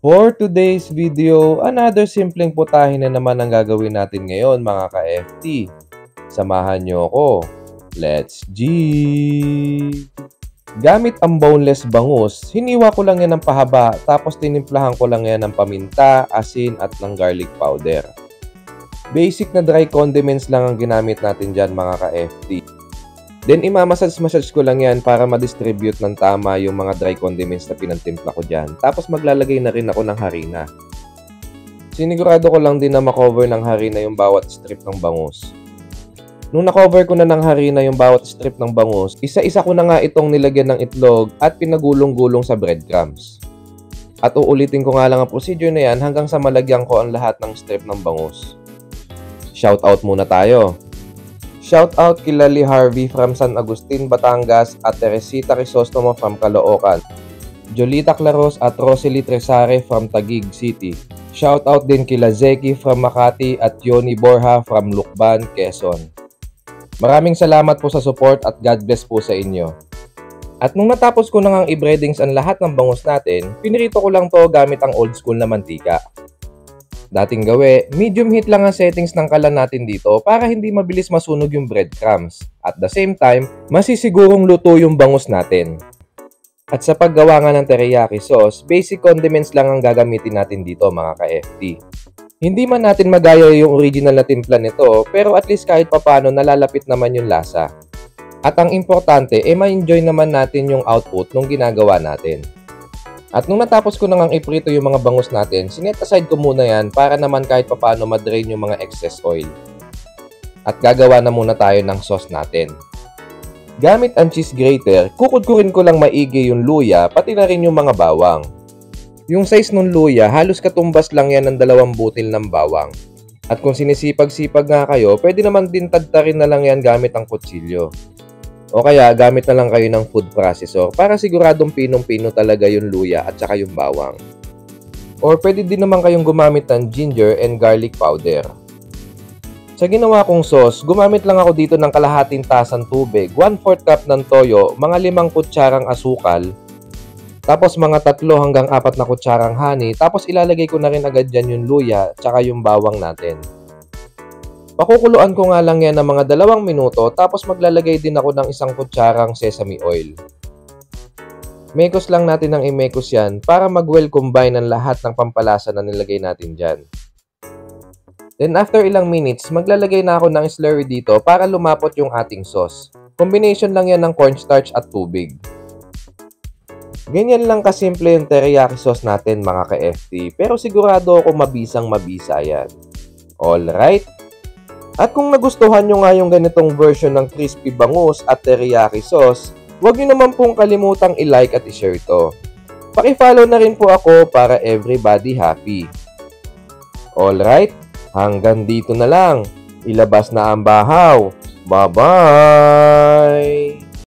For today's video, another simpleng putahe na naman ang gagawin natin ngayon mga ka-FT. Samahan nyo ako. Let's G! Gamit ang boneless bangus, hiniwa ko lang yan ng pahaba tapos tinimplahan ko lang yan ng paminta, asin at ng garlic powder. Basic na dry condiments lang ang ginamit natin dyan mga ka-FT. Then imamassage ko lang yan para ma-distribute ng tama yung mga dry condiments na pinantimpla ko dyan. Tapos maglalagay na rin ako ng harina. Sinigurado ko lang din na makover ng harina yung bawat strip ng bangus. Nung nakover ko na ng harina yung bawat strip ng bangus, isa-isa ko na nga itong nilagyan ng itlog at pinagulong-gulong sa breadcrumbs. At uulitin ko nga lang ang procedure na yan hanggang sa malagyan ko ang lahat ng strip ng bangus. Shoutout muna tayo. Shoutout kila Lee Harvey from San Agustin, Batangas at Teresita Crisostomo from Caloocan. Jolita Claros at Rosalie Tresare from Taguig City. Shoutout din kila Zeki from Makati at Yoni Borja from Lucban, Quezon. Maraming salamat po sa support at God bless po sa inyo. At nung natapos ko na ngang i-breadings ang lahat ng bangus natin, pinirito ko lang to gamit ang old school na mantika. Dating gawi, medium heat lang ang settings ng kalan natin dito para hindi mabilis masunog yung breadcrumbs. At the same time, masisigurong luto yung bangus natin. At sa paggawa nga ng teriyaki sauce, basic condiments lang ang gagamitin natin dito mga ka-FT. Hindi man natin magaya yung original na timpla nito, pero at least kahit papano nalalapit naman yung lasa. At ang importante, ma-enjoy naman natin yung output nung ginagawa natin. At nung natapos ko na ngang iprito yung mga bangus natin, sinet aside ko muna yan para naman kahit papano madrain yung mga excess oil. At gagawa na muna tayo ng sauce natin. Gamit ang cheese grater, kukudkurin ko lang maigi yung luya, pati na rin yung mga bawang. Yung size ng luya, halos katumbas lang yan ng 2 butil ng bawang. At kung sinisipag-sipag nga kayo, pwede naman din tadtarin na lang yan gamit ang kutsilyo. O kaya gamit na lang kayo ng food processor para siguradong pinong-pino talaga yung luya at saka yung bawang. Or pwede din naman kayong gumamit ng ginger and garlic powder. Sa ginawa kong sauce, gumamit lang ako dito ng kalahating tasang tubig, 1/4 cup ng toyo, mga 5 kutsarang asukal, tapos mga 3 hanggang 4 na kutsarang honey, tapos ilalagay ko na rin agad dyan yung luya at saka yung bawang natin. Pakukuluan ko nga lang yan ng mga 2 minuto tapos maglalagay din ako ng 1 kutsarang sesame oil. Mekos lang natin ng imekos yan para mag-well combine ang lahat ng pampalasa na nilagay natin dyan. Then after ilang minutes, maglalagay na ako ng slurry dito para lumapot yung ating sauce. Combination lang yan ng cornstarch at tubig. Ganyan lang kasimple yung teriyaki sauce natin mga ka-FT, pero sigurado ako mabisang mabisa yan. Alright? At kung nagustuhan nyo nga yung ganitong version ng crispy bangus at teriyaki sauce, huwag nyo naman pong kalimutang i-like at i-share ito. Paki-follow na rin po ako para everybody happy. Alright? Hanggang dito na lang. Ilabas na ang bahaw. Bye-bye!